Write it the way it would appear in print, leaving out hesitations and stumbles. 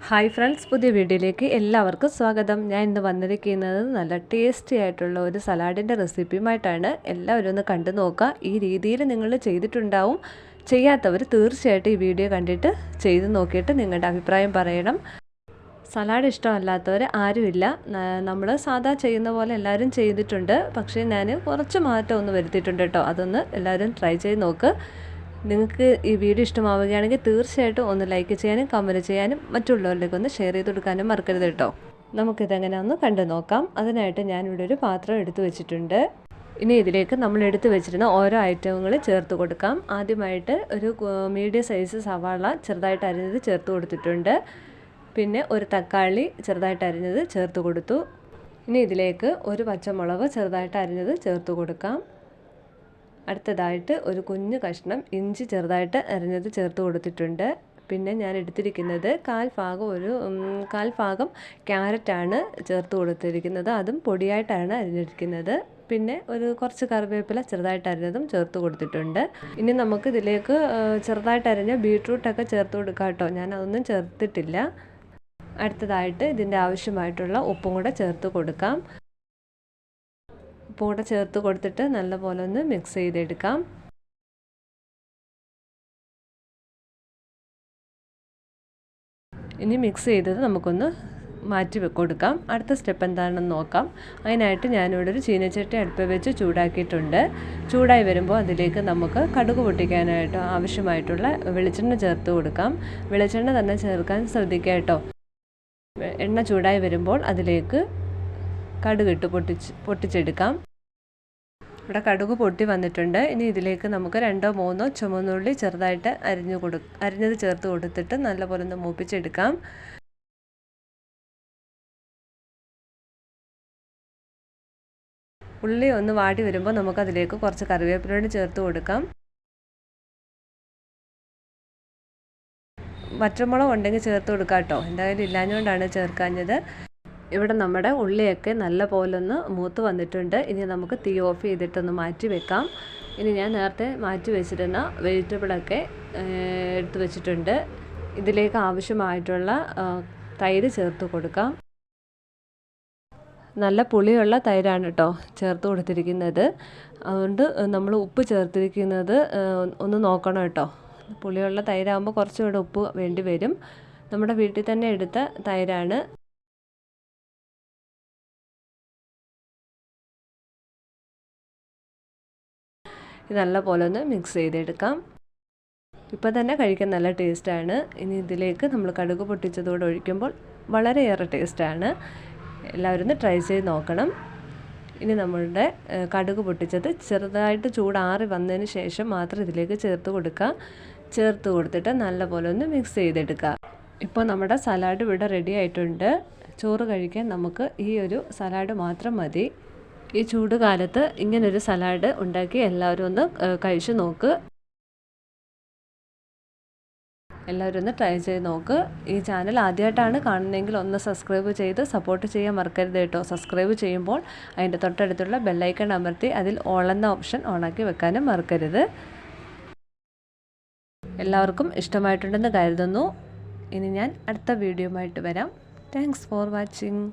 Hi friends, പുതിയ വീഡിയോയിലേക്ക് എല്ലാവർക്കും സ്വാഗതം. ഞാൻ ഇന്ന് വന്നിരിക്കുന്നത് നല്ല ടേസ്റ്റി ആയിട്ടുള്ള ഒരു സലാഡിൻ്റെ റെസിപ്പിയുമായിട്ടാണ്. എല്ലാവരും ഒന്ന് കണ്ടു നോക്കുക. ഈ രീതിയിൽ നിങ്ങൾ ചെയ്തിട്ടുണ്ടാവും. ചെയ്യാത്തവർ തീർച്ചയായിട്ടും ഈ വീഡിയോ കണ്ടിട്ട് ചെയ്ത് നോക്കിയിട്ട് നിങ്ങളുടെ അഭിപ്രായം പറയണം. സലാഡ് ഇഷ്ടമല്ലാത്തവർ ആരുമില്ല. നമ്മൾ സാധാ ചെയ്യുന്ന പോലെ എല്ലാവരും ചെയ്തിട്ടുണ്ട്. പക്ഷേ ഞാൻ കുറച്ച് മാറ്റം ഒന്ന് വരുത്തിയിട്ടുണ്ട് കേട്ടോ. അതൊന്ന് എല്ലാവരും ട്രൈ ചെയ്ത് നോക്ക്. നിങ്ങൾക്ക് ഈ വീഡിയോ ഇഷ്ടമാവുകയാണെങ്കിൽ തീർച്ചയായിട്ടും ഒന്ന് ലൈക്ക് ചെയ്യാനും കമൻറ്റ് ചെയ്യാനും മറ്റുള്ളവരിലേക്ക് ഒന്ന് ഷെയർ ചെയ്ത് കൊടുക്കാനും മറക്കരുത് കേട്ടോ. നമുക്കിതെങ്ങനെയാണെന്ന് കണ്ടു നോക്കാം. അതിനായിട്ട് ഞാനിവിടെ ഒരു പാത്രം എടുത്തു വെച്ചിട്ടുണ്ട്. ഇനി ഇതിലേക്ക് നമ്മൾ എടുത്തു വെച്ചിരുന്ന ഓരോ ഐറ്റങ്ങൾ ചേർത്ത് കൊടുക്കാം. ആദ്യമായിട്ട് ഒരു മീഡിയം സൈസ് സവാള ചെറുതായിട്ട് അരിഞ്ഞത് ചേർത്ത് കൊടുത്തിട്ടുണ്ട്. പിന്നെ ഒരു തക്കാളി ചെറുതായിട്ട് അരിഞ്ഞത് ചേർത്ത് കൊടുത്തു. ഇനി ഇതിലേക്ക് ഒരു പച്ചമുളക് ചെറുതായിട്ട് അരിഞ്ഞത് ചേർത്ത് കൊടുക്കാം. അടുത്തതായിട്ട് ഒരു കുഞ്ഞു കഷ്ണം ഇഞ്ചി ചെറുതായിട്ട് അരിഞ്ഞത് ചേർത്ത് കൊടുത്തിട്ടുണ്ട്. പിന്നെ ഞാൻ എടുത്തിരിക്കുന്നത് കാൽ ഭാഗം ക്യാരറ്റാണ് ചേർത്ത് കൊടുത്തിരിക്കുന്നത്. അതും പൊടിയായിട്ടാണ് അരിഞ്ഞിരിക്കുന്നത്. പിന്നെ കുറച്ച് കറിവേപ്പില ചെറുതായിട്ട് അരിഞ്ഞതും ചേർത്ത് കൊടുത്തിട്ടുണ്ട്. ഇനി നമുക്ക് ഇതിലേക്ക് ചെറുതായിട്ട് അരിഞ്ഞ ബീട്രൂട്ടൊക്കെ ചേർത്ത് കൊടുക്കാം കേട്ടോ. ഞാൻ അതൊന്നും ചേർത്തിട്ടില്ല. അടുത്തതായിട്ട് ഇതിൻ്റെ ആവശ്യമായിട്ടുള്ള ഉപ്പും കൂടെ ചേർത്ത് കൊടുക്കാം. ഉപ്പും കൂടെ ചേർത്ത് കൊടുത്തിട്ട് നല്ലപോലെ ഒന്ന് മിക്സ് ചെയ്തെടുക്കാം. ഇനി മിക്സ് ചെയ്തത് നമുക്കൊന്ന് മാറ്റി കൊടുക്കാം. അടുത്ത സ്റ്റെപ്പ് എന്താണെന്ന് നോക്കാം. അതിനായിട്ട് ഞാനിവിടെ ഒരു ചീനച്ചട്ടി അടുപ്പ് വെച്ച് ചൂടാക്കിയിട്ടുണ്ട്. ചൂടായി വരുമ്പോൾ അതിലേക്ക് നമുക്ക് കടുക് പൊട്ടിക്കാനായിട്ട് ആവശ്യമായിട്ടുള്ള വെളിച്ചെണ്ണ ചേർത്ത് കൊടുക്കാം. വെളിച്ചെണ്ണ തന്നെ ചേർക്കാൻ ശ്രദ്ധിക്കുക കേട്ടോ. എണ്ണ ചൂടായി വരുമ്പോൾ അതിലേക്ക് കടുകിട്ട് പൊട്ടിച്ചെടുക്കാം. ഇവിടെ കടുക് പൊട്ടി വന്നിട്ടുണ്ട്. ഇനി ഇതിലേക്ക് നമുക്ക് 2-3 ചുവന്നുള്ളി ചെറുതായിട്ട് അരിഞ്ഞത് ചേർത്ത് കൊടുത്തിട്ട് നല്ലപോലെ ഒന്ന് മൂപ്പിച്ചെടുക്കാം. ഉള്ളി ഒന്ന് വാടി വരുമ്പോൾ നമുക്കതിലേക്ക് കുറച്ച് കറിവേപ്പില ചേർത്ത് കൊടുക്കാം. വറ്റൽമുളക് ഉണ്ടെങ്കിൽ ചേർത്ത് കൊടുക്കാം കേട്ടോ. എന്തായാലും ഇല്ലാഞ്ഞുകൊണ്ടാണ് ചേർക്കാഞ്ഞത്. ഇവിടെ നമ്മുടെ ഉള്ളിയൊക്കെ നല്ല പോലെ ഒന്ന് മൂത്ത് വന്നിട്ടുണ്ട്. ഇനി നമുക്ക് തീ ഓഫ് ചെയ്തിട്ടൊന്ന് മാറ്റി വെക്കാം. ഇനി ഞാൻ നേരത്തെ മാറ്റി വെച്ചിരുന്ന വെജിറ്റബിളൊക്കെ എടുത്ത് വെച്ചിട്ടുണ്ട്. ഇതിലേക്ക് ആവശ്യമായിട്ടുള്ള തൈര് ചേർത്ത് കൊടുക്കാം. നല്ല പുളിയുള്ള തൈരാണ് കേട്ടോ ചേർത്ത് കൊടുത്തിരിക്കുന്നത്. അതുകൊണ്ട് നമ്മൾ ഉപ്പ് ചേർത്തിരിക്കുന്നത് ഒന്ന് നോക്കണം കേട്ടോ. പുളിയുള്ള തൈരാകുമ്പോൾ കുറച്ചുകൂടെ ഉപ്പ് വേണ്ടി വരും. നമ്മുടെ വീട്ടിൽ തന്നെ എടുത്ത തൈരാണ്. ഇത് നല്ലപോലെ ഒന്ന് മിക്സ് ചെയ്തെടുക്കാം. ഇപ്പോൾ തന്നെ കഴിക്കാൻ നല്ല ടേസ്റ്റാണ്. ഇനി ഇതിലേക്ക് നമ്മൾ കടുക് പൊട്ടിച്ചതോടെ ഒഴിക്കുമ്പോൾ വളരെയേറെ ടേസ്റ്റാണ്. എല്ലാവരും ഒന്ന് ട്രൈ ചെയ്ത് നോക്കണം. ഇനി നമ്മളുടെ കടുക് പൊട്ടിച്ചത് ചെറുതായിട്ട് ചൂടാറി വന്നതിന് ശേഷം മാത്രം ഇതിലേക്ക് ചേർത്ത് കൊടുക്കുക. ചേർത്ത് കൊടുത്തിട്ട് നല്ലപോലെ ഒന്ന് മിക്സ് ചെയ്തെടുക്കുക. ഇപ്പോൾ നമ്മുടെ സലാഡ് ഇവിടെ റെഡി ആയിട്ടുണ്ട്. ചോറ് കഴിക്കാൻ നമുക്ക് ഈ ഒരു സലാഡ് മാത്രം മതി. ഈ ചൂട് കാലത്ത് ഇങ്ങനൊരു സലാഡ് ഉണ്ടാക്കി എല്ലാവരും ഒന്ന് കഴിച്ചു നോക്ക്. എല്ലാവരും ഒന്ന് ട്രൈ ചെയ്ത് നോക്ക്. ഈ ചാനൽ ആദ്യമായിട്ടാണ് കാണുന്നതെങ്കിൽ ഒന്ന് സബ്സ്ക്രൈബ് ചെയ്ത് സപ്പോർട്ട് ചെയ്യാൻ മറക്കരുത് കേട്ടോ. സബ്സ്ക്രൈബ് ചെയ്യുമ്പോൾ അതിൻ്റെ തൊട്ടടുത്തുള്ള ബെല്ലൈക്കൺ അമർത്തി അതിൽ ഓൾ എന്ന ഓപ്ഷൻ ഓണാക്കി വെക്കാനും മറക്കരുത്. എല്ലാവർക്കും ഇഷ്ടമായിട്ടുണ്ടെന്ന് കരുതുന്നു. ഇനി ഞാൻ അടുത്ത വീഡിയോയുമായിട്ട് വരാം. Thanks for watching.